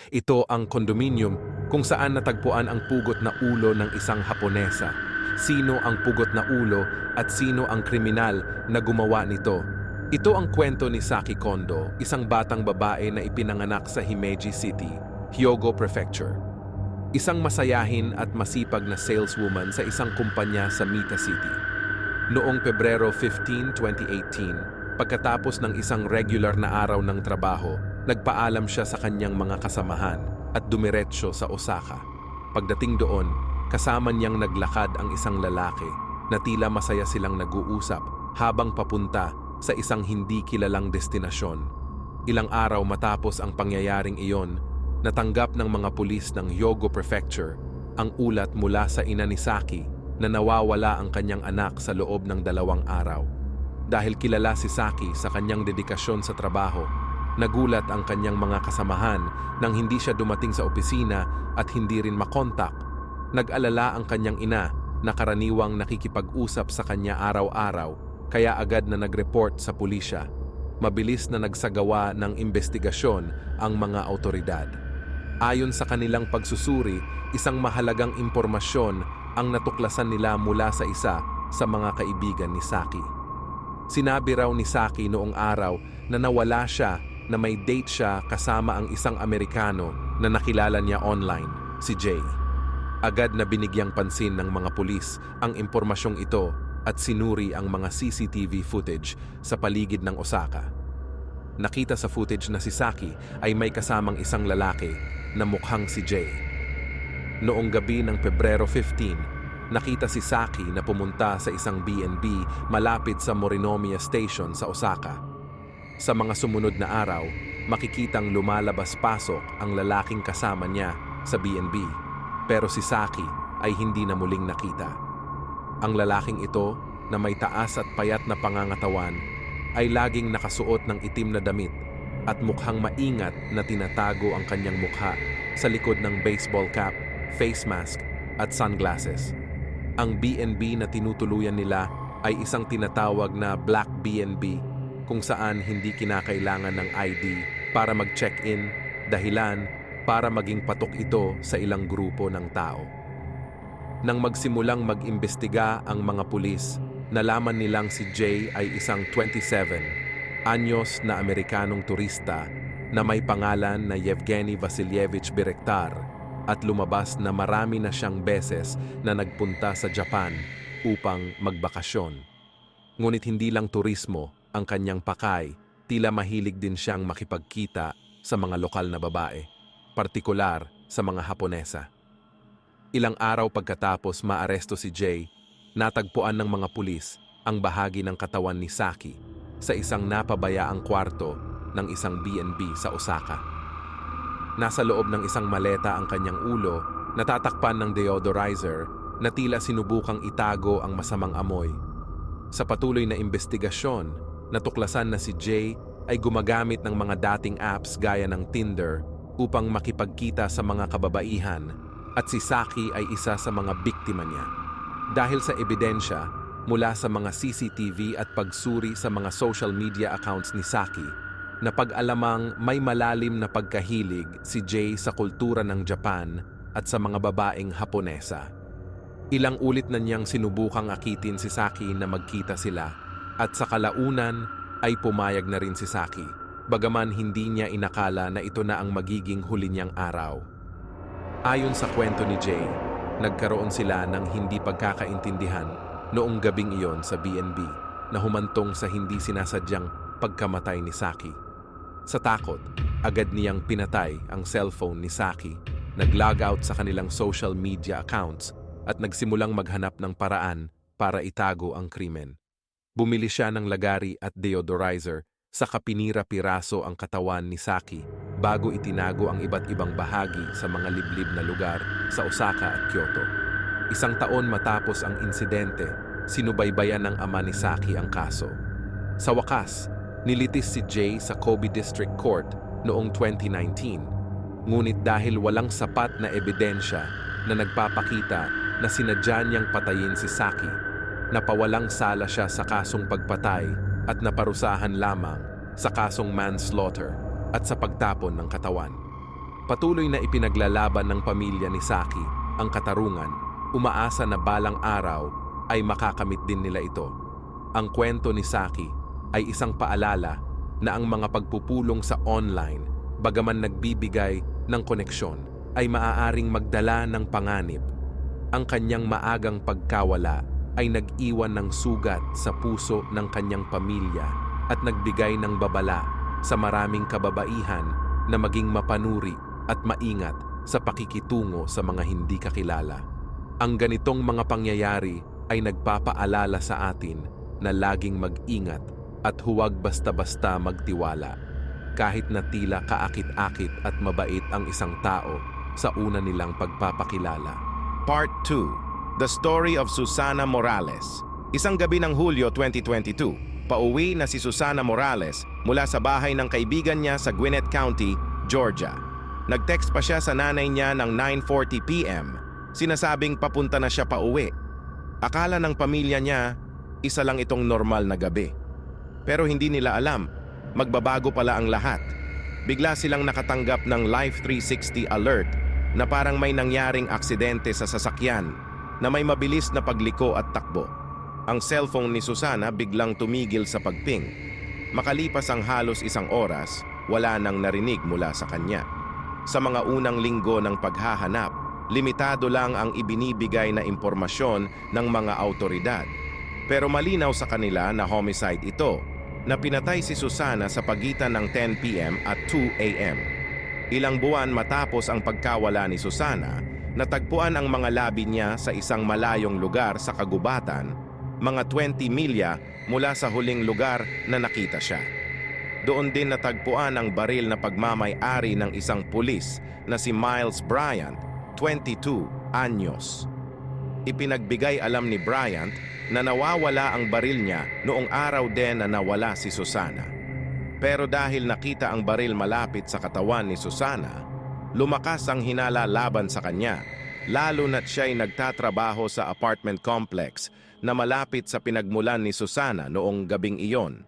Ito ang condominium kung saan natagpuan ang pugot na ulo ng isang Haponesa. Sino ang pugot na ulo at sino ang kriminal na gumawa nito? Ito ang kwento ni Saki Kondo, isang batang babae na ipinanganak sa Himeji City, Hyogo Prefecture. Isang masayahin at masipag na saleswoman sa isang kumpanya sa Mita City. Noong Pebrero 15, 2018, pagkatapos ng isang regular na araw ng trabaho, nagpaalam siya sa kanyang mga kasamahan at dumiretso sa Osaka. Pagdating doon, kasama niyang naglakad ang isang lalaki na tila masaya silang nag-uusap habang papunta sa isang hindi kilalang destinasyon. Ilang araw matapos ang pangyayaring iyon, natanggap ng mga pulis ng Hyogo Prefecture ang ulat mula sa ina ni Saki na nawawala ang kanyang anak sa loob ng 2 araw. Dahil kilala si Saki sa kanyang dedikasyon sa trabaho, nagulat ang kanyang mga kasamahan nang hindi siya dumating sa opisina at hindi rin makontak. Nag-alala ang kanyang ina na karaniwang nakikipag-usap sa kanya araw-araw, kaya agad na nag-report sa pulisya. Mabilis na nagsagawa ng investigasyon ang mga awtoridad. Ayon sa kanilang pagsusuri, isang mahalagang impormasyon ang natuklasan nila mula sa isa sa mga kaibigan ni Saki. Sinabi raw ni Saki noong araw na nawala siya na may date siya kasama ang isang Amerikano na nakilala niya online, si Jay. Agad na binigyang pansin ng mga pulis ang impormasyong ito at sinuri ang mga CCTV footage sa paligid ng Osaka. Nakita sa footage na si Saki ay may kasamang isang lalaki na mukhang si Jay. Noong gabi ng Pebrero 15, nakita si Saki na pumunta sa isang B&B malapit sa Morinomiya Station sa Osaka. Sa mga sumunod na araw, makikitang lumalabas-pasok ang lalaking kasama niya sa B&B, pero si Saki ay hindi na muling nakita. Ang lalaking ito na may taas at payat na pangangatawan ay laging nakasuot ng itim na damit at mukhang maingat na tinatago ang kanyang mukha sa likod ng baseball cap, face mask at sunglasses. Ang B&B na tinutuluyan nila ay isang tinatawag na Black B&B kung saan hindi kinakailangan ng ID para mag-check-in, dahilan para maging patok ito sa ilang grupo ng tao. Nang magsimulang mag-imbestiga ang mga pulis, nalaman nilang si Jay ay isang 27 anyos na Amerikanong turista na may pangalan na Yevgeny Vasilyevich Berektar at lumabas na marami na siyang beses na nagpunta sa Japan upang magbakasyon. Ngunit hindi lang turismo ang kanyang pakay, tila mahilig din siyang makipagkita sa mga lokal na babae, partikular sa mga Haponesa. Ilang araw pagkatapos maaresto si Jay, natagpuan ng mga pulis ang bahagi ng katawan ni Saki sa isang napabayaang kwarto ng isang B&B sa Osaka. Nasa loob ng isang maleta ang kanyang ulo, natatakpan ng deodorizer na tila sinubukang itago ang masamang amoy. Sa patuloy na investigasyon, natuklasan na si Jay ay gumagamit ng mga dating apps gaya ng Tinder upang makipagkita sa mga kababaihan at si Saki ay isa sa mga biktima niya. Dahil sa ebidensya mula sa mga CCTV at pagsuri sa mga social media accounts ni Saki, napag-alamang may malalim na pagkahilig si Jay sa kultura ng Japan at sa mga babaeng Haponesa. Ilang ulit na niyang sinubukang akitin si Saki na magkita sila at sa kalaunan ay pumayag na rin si Saki, bagaman hindi niya inakala na ito na ang magiging huli niyang araw. Ayon sa kwento ni Jay, nagkaroon sila ng hindi pagkakaintindihan noong gabing iyon sa B&B na humantong sa hindi sinasadyang pagkamatay ni Saki. Sa takot, agad niyang pinatay ang cellphone ni Saki, nag-log out sa kanilang social media accounts at nagsimulang maghanap ng paraan para itago ang krimen. Bumili siya ng lagari at deodorizer sa kapinira-piraso ang katawan ni Saki bago itinago ang iba't ibang bahagi sa mga liblib na lugar sa Osaka at Kyoto. Isang taon matapos ang insidente, sinubaybayan ng ama ni Saki ang kaso. Sa wakas, nilitis si Jay sa Kobe District Court noong 2019. Ngunit dahil walang sapat na ebidensya na nagpapakita na sinadya niyang patayin si Saki, napawalang sala siya sa kasong pagpatay at naparusahan lamang sa kasong manslaughter at sa pagtapon ng katawan. Patuloy na ipinaglalaban ng pamilya ni Saki ang katarungan, umaasa na balang araw ay makakamit din nila ito. Ang kwento ni Saki ay isang paalala na ang mga pagpupulong sa online, bagaman nagbibigay ng koneksyon, ay maaaring magdala ng panganib. Ang kanyang maagang pagkawala ay nag-iwan ng sugat sa puso ng kanyang pamilya at nagbigay ng babala sa maraming kababaihan na maging mapanuri at maingat sa pakikitungo sa mga hindi kakilala. Ang ganitong mga pangyayari ay nagpapaalala sa atin na laging mag-ingat at huwag basta-basta magtiwala, kahit na tila kaakit-akit at mabait ang isang tao sa una nilang pagpapakilala. Part 2. The Story of Susana Morales. Isang gabi ng Hulyo 2022, pauwi na si Susana Morales mula sa bahay ng kaibigan niya sa Gwinnett County, Georgia. Nag-text pa siya sa nanay niya ng 9:40 p.m. Sinasabing papunta na siya pauwi. Akala ng pamilya niya, isa lang itong normal na gabi. Pero hindi nila alam, magbabago pala ang lahat. Bigla silang nakatanggap ng Life 360 alert na parang may nangyaring aksidente sa sasakyan na may mabilis na pagliko at takbo. Ang cellphone ni Susana biglang tumigil sa pagping. Makalipas ang halos isang oras, wala nang narinig mula sa kanya. Sa mga unang linggo ng paghahanap, limitado lang ang ibinibigay na impormasyon ng mga autoridad. Pero malinaw sa kanila na homicide ito, na pinatay si Susana sa pagitan ng 10 p.m. at 2 a.m. Ilang buwan matapos ang pagkawala ni Susana, natagpuan ang mga labi niya sa isang malayong lugar sa kagubatan, mga 20 milya mula sa huling lugar na nakita siya. Doon din natagpuan ang baril na pagmamay-ari ng isang pulis na si Miles Bryant, 22 anyos. Ipinagbigay alam ni Bryant na nawawala ang baril niya noong araw din na nawala si Susana. Pero dahil nakita ang baril malapit sa katawan ni Susana, lumakas ang hinala laban sa kanya, lalo na't siya'y nagtatrabaho sa apartment complex na malapit sa pinagmulan ni Susana noong gabing iyon.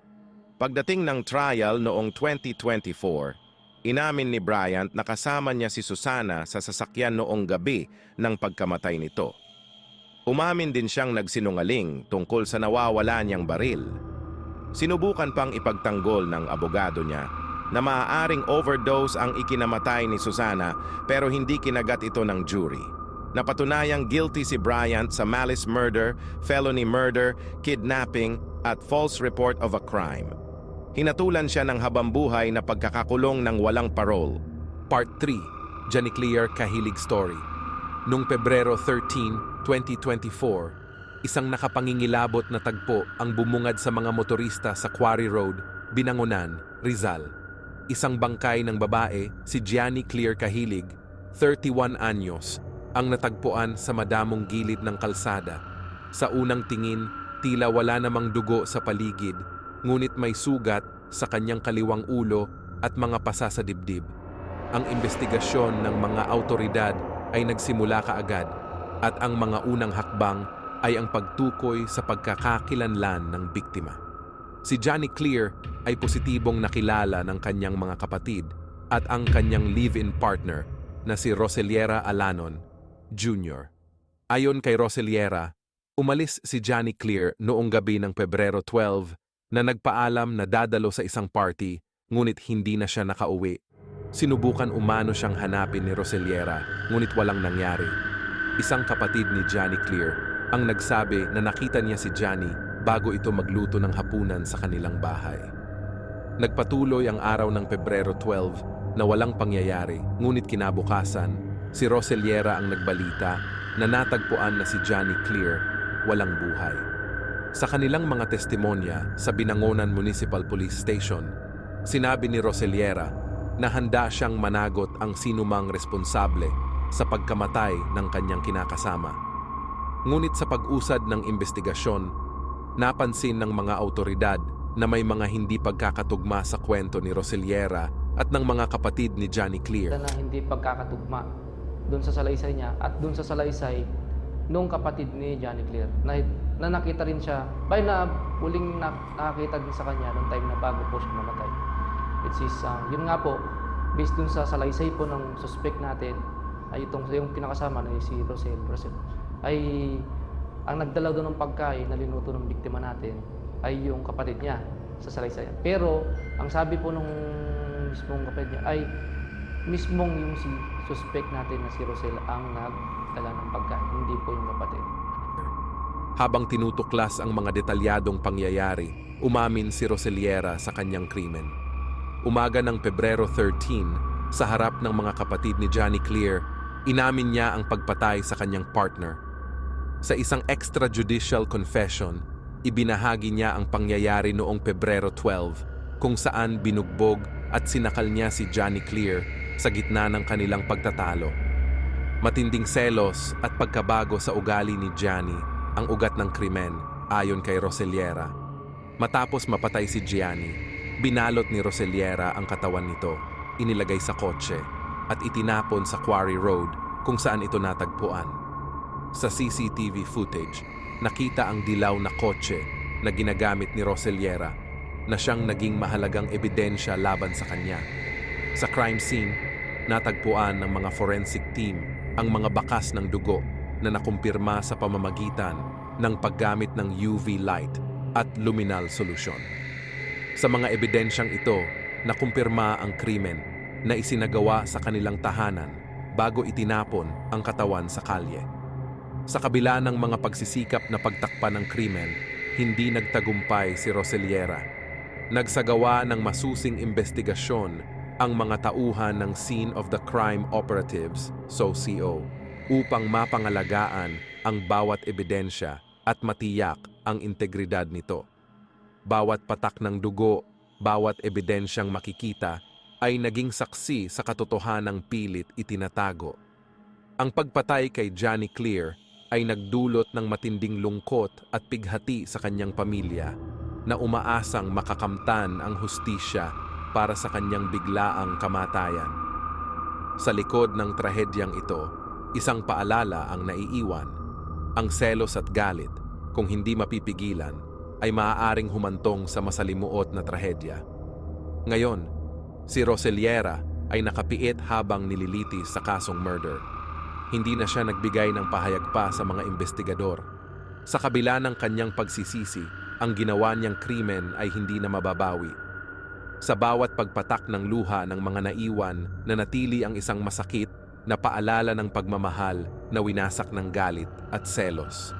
Pagdating ng trial noong 2024, inamin ni Bryant na kasama niya si Susana sa sasakyan noong gabi ng pagkamatay nito. Umamin din siyang nagsinungaling tungkol sa nawawala niyang baril. Sinubukan pang ipagtanggol ng abogado niya na maaaring overdose ang ikinamatay ni Susana pero hindi kinagat ito ng jury. Napatunayang guilty si Bryant sa malice murder, felony murder, kidnapping at false report of a crime. Hinatulan siya ng habambuhay na pagkakakulong ng walang parole. Part 3. Janiclear Kahilig Story. Noong Pebrero 13, 2024, isang nakapangingilabot na tagpo ang bumungad sa mga motorista sa Quarry Road, Binangonan, Rizal. Isang bangkay ng babae, si Janiclear Kahilig, 31 anyos, ang natagpuan sa madamong gilid ng kalsada. Sa unang tingin, tila wala namang dugo sa paligid, ngunit may sugat sa kanyang kaliwang ulo at mga pasa sa dibdib. Ang investigasyon ng mga autoridad ay nagsimula kaagad at ang mga unang hakbang ay ang pagtukoy sa pagkakakilanlan ng biktima. Si Janiclear ay positibong nakilala ng kanyang mga kapatid at ang kanyang live-in partner na si Roseliera Alanon, Jr. Ayon kay Roseliera, umalis si Janiclear noong gabi ng Pebrero 12 na nagpaalam na dadalo sa isang party ngunit hindi na siya nakauwi. Sinubukan umano siyang hanapin ni Roseliera ngunit walang nangyari. Isang kapatid ni Janiclear ang nagsabi na nakita niya si Johnny bago ito magluto ng hapunan sa kanilang bahay. Nagpatuloy ang araw ng Pebrero 12 na walang pangyayari, ngunit kinabukasan, si Roseliera ang nagbalita na natagpuan na si Janiclear walang buhay. Sa kanilang mga testimonya sa Binangonan Municipal Police Station, sinabi ni Roseliera na handa siyang managot ang sinumang responsable sa pagkamatay ng kanyang kinakasama. Ngunit sa pag-usad ng investigasyon, napansin ng mga autoridad na may mga hindi pagkakatugma sa kwento ni Roseliera at ng mga kapatid ni Janiclear. Na hindi pagkakatugma doon sa salaysay niya at doon sa salaysay nung kapatid ni Janiclear na nakita rin siya, na huling nakakita din sa kanya noong time na bago po siya namatay. Yun nga po, based dun sa salaysay po ng suspect natin, ay yung pinakasama na si Rosel, ay ang nagdala doon ng pagkain na linuto ng biktima natin ay yung kapatid niya sa salaysay. Pero ang sabi po nung mismong kapatid niya ay mismong yung si suspect natin na si Rosel ang nagdala ng pagkain, hindi po yung kapatid. Habang tinutuklas ang mga detalyadong pangyayari, umamin si Roseliera sa kanyang krimen. Umaga ng Pebrero 13, sa harap ng mga kapatid ni Johnny Clear, inamin niya ang pagpatay sa kanyang partner. Sa isang extrajudicial confession, ibinahagi niya ang pangyayari noong Pebrero 12, kung saan binugbog at sinakal niya si Johnny Clear sa gitna ng kanilang pagtatalo. Matinding selos at pagkabago sa ugali ni Johnny ang ugat ng krimen ayon kay Roseliera. Matapos mapatay si Gianni, binalot ni Roseliera ang katawan nito, inilagay sa kotse at itinapon sa Quarry Road kung saan ito natagpuan. Sa CCTV footage, nakita ang dilaw na kotse na ginagamit ni Roseliera na siyang naging mahalagang ebidensya laban sa kanya. Sa crime scene, natagpuan ng mga forensic team ang mga bakas ng dugo na nakumpirma sa pamamagitan ng paggamit ng UV light at luminal solution. Sa mga ebidensyang ito, nakumpirma ang krimen na isinagawa sa kanilang tahanan bago itinapon ang katawan sa kalye. Sa kabila ng mga pagsisikap na pagtakpan ng krimen, hindi nagtagumpay si Roseliera. Nagsagawa ng masusing investigasyon ang mga tauhan ng Scene of the Crime Operatives, SOCO, upang mapangalagaan ang bawat ebidensya at matiyak ang integridad nito. Bawat patak ng dugo, bawat ebidensyang makikita ay naging saksi sa katotohanang pilit itinatago. Ang pagpatay kay Johnny Clear ay nagdulot ng matinding lungkot at pighati sa kanyang pamilya na umaasang makakamtan ang hustisya para sa kanyang biglaang kamatayan. Sa likod ng trahedyang ito, isang paalala ang naiiwan. Ang selos at galit, kung hindi mapipigilan, ay maaaring humantong sa masalimuot na trahedya. Ngayon, si Roseliera ay nakapiit habang nililitis sa kasong murder. Hindi na siya nagbigay ng pahayag pa sa mga investigador. Sa kabila ng kanyang pagsisisi, ang ginawa niyang krimen ay hindi na mababawi. Sa bawat pagpatak ng luha ng mga naiwan, nanatili ang isang masakit na paalala ng pagmamahal na winasak ng galit at selos.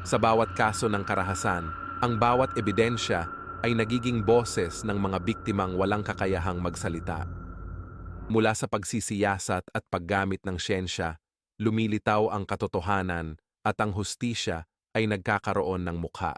Sa bawat kaso ng karahasan, ang bawat ebidensya ay nagiging boses ng mga biktimang walang kakayahang magsalita. Mula sa pagsisiyasat at paggamit ng siyensya, lumilitaw ang katotohanan at ang hustisya ay nagkakaroon ng mukha.